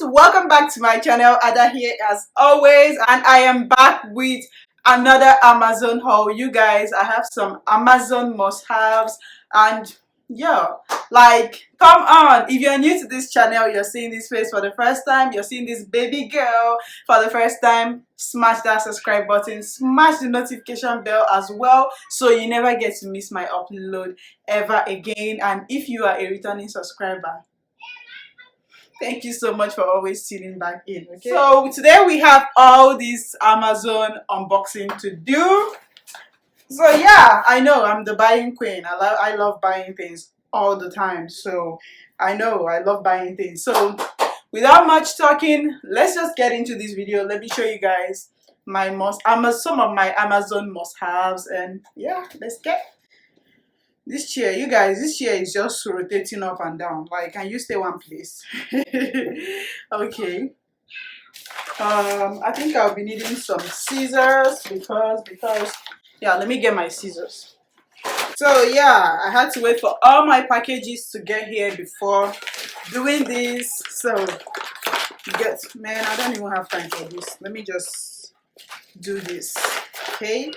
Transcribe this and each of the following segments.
welcome back to my channel. Ada here as always, and I am back with another Amazon haul. You guys, I have some Amazon must-haves, and yeah, like, come on. If you're new to this channel, you're seeing this face for the first time, you're seeing this baby girl for the first time, smash that subscribe button, smash the notification bell as well, so you never get to miss my upload ever again. And if you are a returning subscriber, thank you so much for always tuning back in. Okay, so today we have all this Amazon unboxing to do. So yeah, I know I'm the buying queen. I love buying things all the time. So I know I love buying things. So without much talking, let's just get into this video. Let me show you guys some of my Amazon must-haves, and yeah, let's get this chair. You guys, this chair is just rotating up and down. Like, can you stay one place? Okay. I think I'll be needing some scissors because yeah, let me get my scissors. So yeah, I had to wait for all my packages to get here before doing this. So man, I don't even have time for this. Let me just do this. Okay.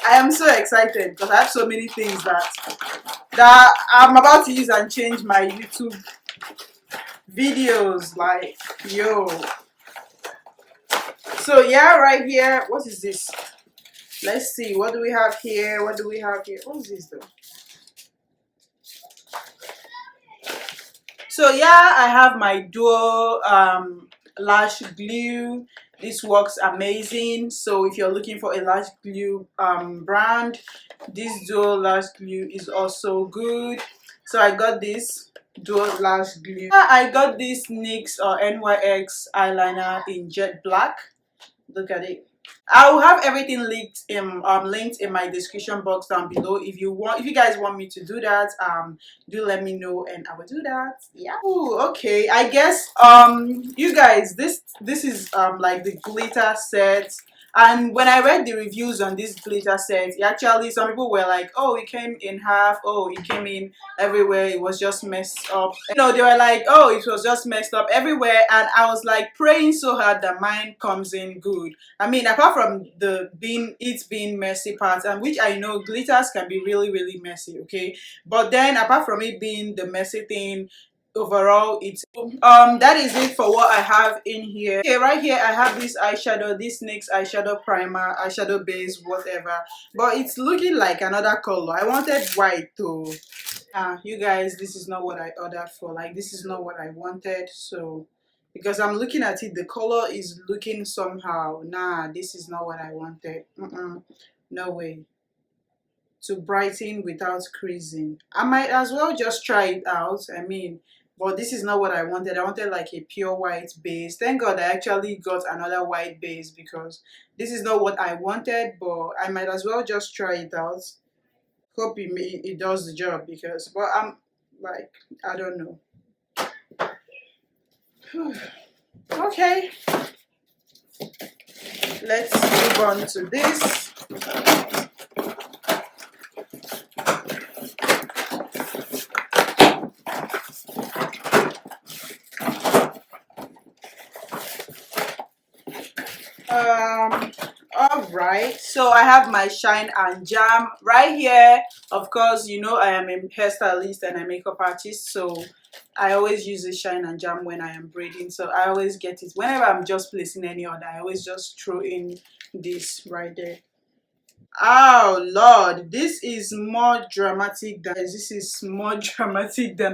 I am so excited because I have so many things that I'm about to use and change my YouTube videos. Like, yo. So yeah, right here, what is this? Let's see, what do we have here? What is this though? So yeah, I have my dual lash glue. This works amazing. So if you're looking for a lash glue brand, this dual lash glue is also good. So I got this dual lash glue. I got this NYX or NYX eyeliner in jet black. Look at it. I will have everything linked in my description box down below. If you guys want me to do that, do let me know and I will do that. Yeah. Ooh, okay. I guess you guys, this is like the glitter set. And when I read the reviews on this glitter set, actually some people were like, oh, it came in half, oh, it came in everywhere, it was just messed up. You know, they were like, oh, it was just messed up everywhere. And I was like praying so hard that mine comes in good. I mean, apart from the being messy part, and which I know glitters can be really, really messy, okay? But then apart from it being the messy thing, overall it's that is it for what I have in here. Okay, right here I have this eyeshadow, this NYX eyeshadow primer, eyeshadow base, whatever, but it's looking like another color. I wanted white too. You guys, this is not what I ordered for. Like, this is not what I wanted. So because I'm looking at it, the color is looking somehow. Nah, this is not what I wanted. No way. To brighten without creasing, I might as well just try it out. I mean, but this is not what I wanted. I wanted like a pure white base. Thank God I actually got another white base because this is not what I wanted, but I might as well just try it out. Hope it does the job, because, but I'm like, I don't know. Okay, let's move on to this. All right, so I have my Shine and Jam right here. Of course, you know I am a hairstylist and a makeup artist, so I always use the Shine and Jam when I am braiding. So I always get it whenever I'm just placing any order. I always just throw in this right there. Oh Lord, this is more dramatic than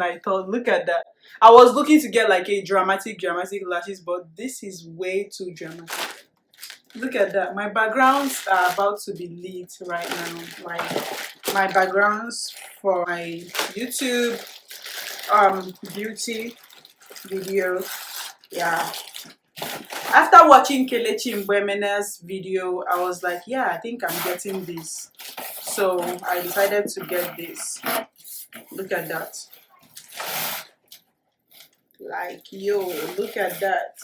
I thought. Look at that. I was looking to get like a dramatic lashes, but this is way too dramatic. Look at that. My backgrounds are about to be lit right now. Like, my backgrounds for my YouTube beauty video. Yeah. After watching Kelechi Mbwemena's video, I was like, yeah, I think I'm getting this. So I decided to get this. Look at that. Like, yo, look at that.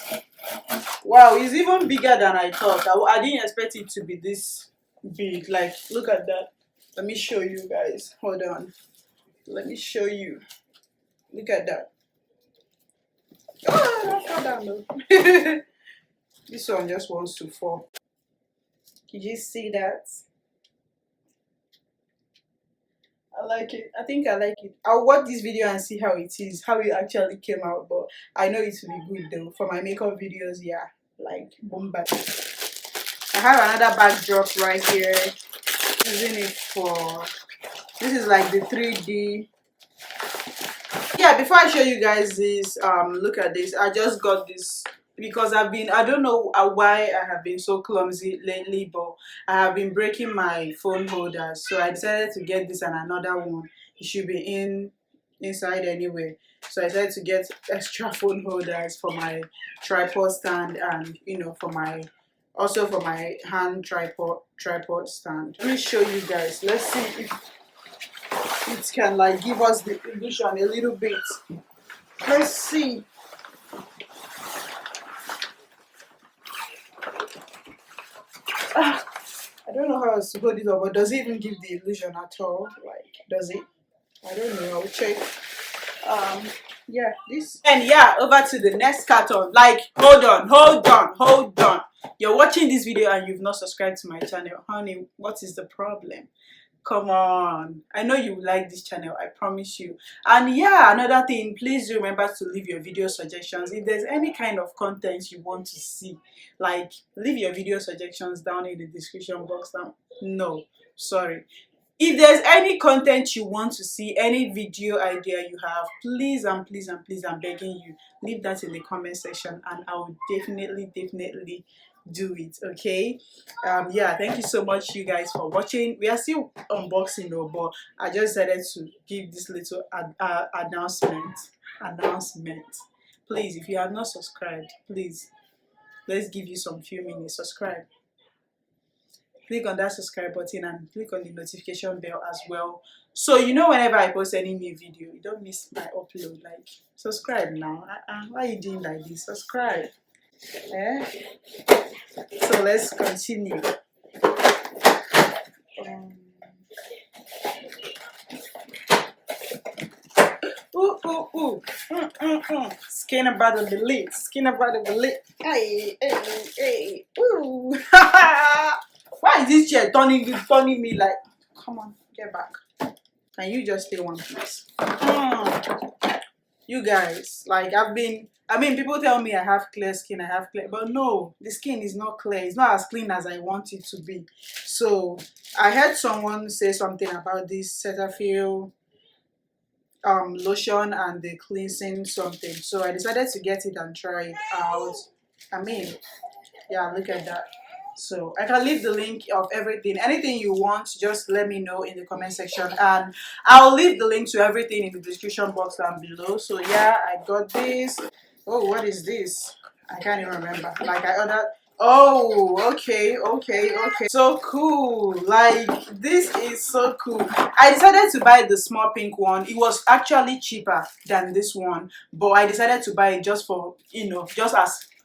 Wow, it's even bigger than I thought. I didn't expect it to be this big. Like, look at that. Let me show you guys. Hold on. Let me show you. Look at that. fall down though. This one just wants to fall. Did you see that? I like it. I think I like it. I'll watch this video and see how it is, how it actually came out. But I know it will be good though. For my makeup videos, yeah, like boom bap. I have another backdrop right here. Using it for, this is like the 3D. Yeah, before I show you guys this, look at this. I just got this because I don't know why I have been so clumsy lately, but I have been breaking my phone holders, so I decided to get this and another one. It should be inside anyway, so I decided to get extra phone holders for my tripod stand, and for my, also for my hand tripod stand. Let me show you guys. Let's see if it can like give us the illusion a little bit. Let's see. I don't know how else to hold it up, but does it even give the illusion at all? Like, does it? I don't know. I'll check. Yeah, this. And yeah, over to the next carton. Like, hold on. You're watching this video and you've not subscribed to my channel. Honey, what is the problem? Come on, I know you like this channel, I promise you. And yeah, another thing, please remember to leave your video suggestions. If there's any kind of content you want to see, like, leave your video suggestions down in the description box down. No, sorry. If there's any content you want to see, any video idea you have, please and please and please, I'm begging you, leave that in the comment section and I will definitely do it. Okay, yeah, thank you so much you guys for watching. We are still unboxing though, but I just decided to give this little announcement. Please, if you have not subscribed, please, let's give you some few minutes. Subscribe, click on that subscribe button and click on the notification bell as well, so whenever I post any new video, you don't miss my upload. Like, subscribe now. Why are you doing like this? Subscribe. So let's continue. Ooh. Skin about the lid. Hey. Ooh. Why is this chair turning me like? Come on, get back. Can you just stay one place? You guys, like, people tell me I have clear skin, but no, the skin is not clear. It's not as clean as I want it to be. So I heard someone say something about this Cetaphil lotion and the cleansing something. So I decided to get it and try it out. Yeah, look at that. So I can leave the link of everything. Anything you want, just let me know in the comment section, and I'll leave the link to everything in the description box down below. So yeah, I got this. Oh, what is this? I can't even remember. Like, I ordered. Oh, okay. So cool. Like, this is so cool. I decided to buy the small pink one. It was actually cheaper than this one, but I decided to buy it just for, just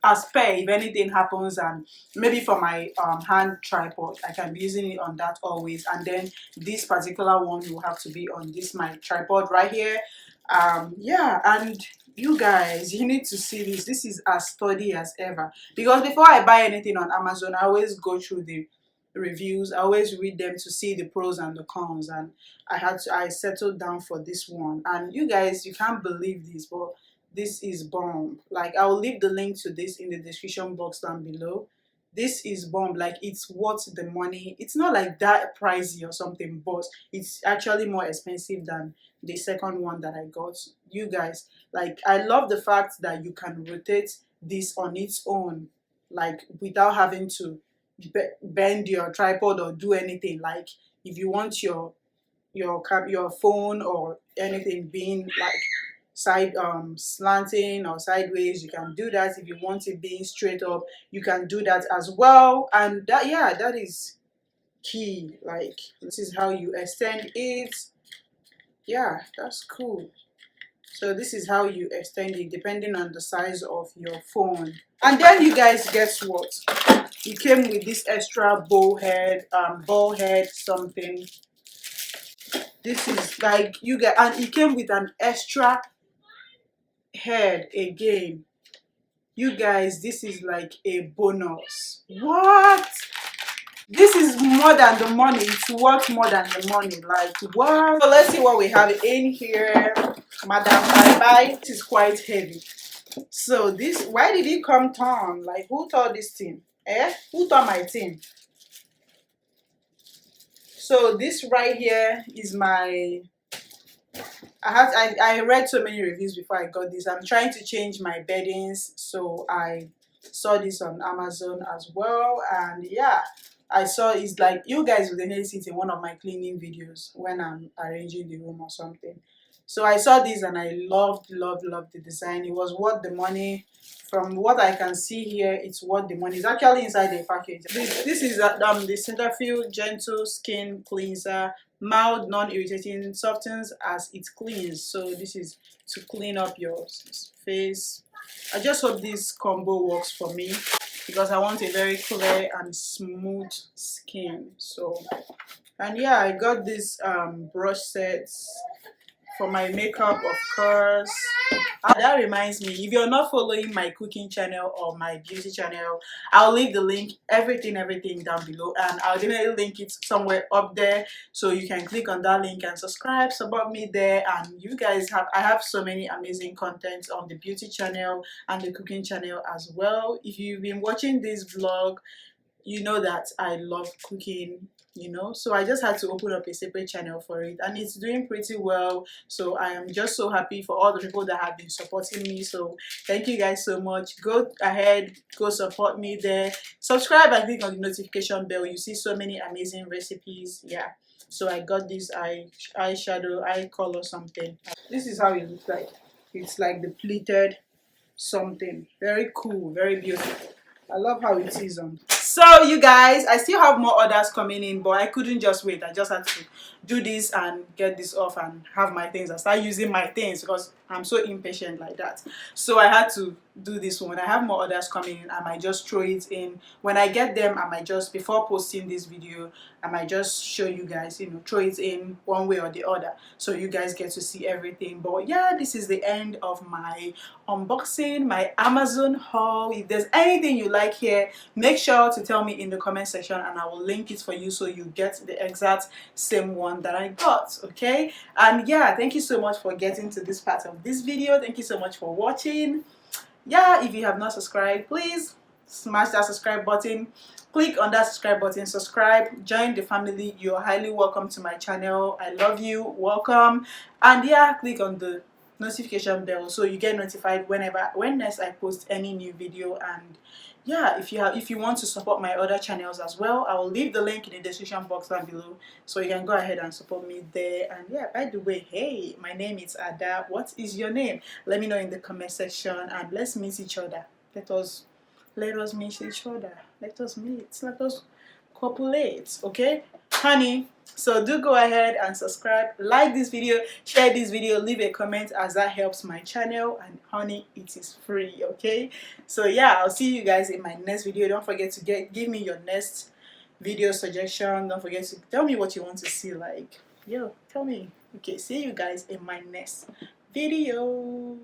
as spare if anything happens, and maybe for my hand tripod, I can be using it on that always. And then this particular one will have to be on this my tripod right here. Yeah, and you guys, you need to see this. This is as sturdy as ever, because before I buy anything on Amazon, I always go through the reviews. I always read them to see the pros and the cons, and I settled down for this one. And you guys, you can't believe this, but this is bomb. Like, I'll leave the link to this in the description box down below. This is bomb. Like, it's worth the money. It's not like that pricey or something, but it's actually more expensive than the second one that I got. You guys, like, I love the fact that you can rotate this on its own, like, without having to bend your tripod or do anything. Like, if you want your phone or anything being like slanting or sideways, you can do that. If you want it being straight up, you can do that as well. And that, yeah, that is key. Like, this is how you extend it. Yeah, that's cool. So this is how you extend it depending on the size of your phone. And then you guys, guess what? It came with this extra ball head something. This is like, you get, and it came with an extra head again. You guys, this is like a bonus. What? This is more than the money. It's worth more than the money. Like what? So let's see what we have in here. Madam Bye Bye. This is quite heavy. So this, why did it come torn? Like who tore this thing? Eh? Who tore my thing? So this right here is my. I read so many reviews before I got this. I'm trying to change my beddings, so I saw this on Amazon as well, and yeah, I saw it's like you guys will definitely see it in one of my cleaning videos when I'm arranging the room or something. So I saw this and I loved the design. It was worth the money. From what I can see here, it's worth the money. It's actually inside the package. This is the Cetaphil Gentle Skin Cleanser. Mild, non-irritating, softens as it cleans. So this is to clean up your face. I just hope this combo works for me because I want a very clear and smooth skin. So, and yeah, I got this brush sets for my makeup, of course. That reminds me, if you're not following my cooking channel or my beauty channel, I'll leave the link, everything down below, and I'll definitely link it somewhere up there, so you can click on that link and subscribe, support me there. And you guys I have so many amazing content on the beauty channel and the cooking channel as well. If you've been watching this vlog, you know that I love cooking, you know, so I just had to open up a separate channel for it, and it's doing pretty well. So I am just so happy for all the people that have been supporting me. So thank you guys so much. Go ahead, go support me there, subscribe and click on the notification bell. You see so many amazing recipes. Yeah, so I got this eyeshadow, eye color something. This is how it looks like. It's like the pleated something, very cool, very beautiful. I love how it is on. So you guys, I still have more orders coming in, but I couldn't just wait. I just had to do this and get this off and have my things and start using my things because I'm so impatient like that. So I had to do this one. I have more orders coming in. I might just throw it in when I get them. I might just, before posting this video, I might just show you guys, you know, throw it in one way or the other so you guys get to see everything. But yeah, this is the end of my unboxing, my Amazon haul. If there's anything you like here, make sure to tell me in the comment section and I will link it for you so you get the exact same one that I got. Okay, and yeah, thank you so much for getting to this part of this video. Thank you so much for watching. Yeah, if you have not subscribed, please smash that subscribe button, click on that subscribe button, subscribe, join the family. You're highly welcome to my channel. I love you, welcome. And yeah, click on the notification bell so you get notified when next I post any new video. And yeah, if you want to support my other channels as well, I will leave the link in the description box down below so you can go ahead and support me there. And yeah, by the way, hey, my name is Ada. What is your name? Let me know in the comment section and let's meet each other. Let us meet each other. Let us copulate, okay, honey? So do go ahead and subscribe, like this video, share this video, leave a comment as that helps my channel. And honey, it is free, okay? So yeah, I'll see you guys in my next video. Don't forget to give me your next video suggestion. Don't forget to tell me what you want to see. Like, yo, tell me. Okay, see you guys in my next video.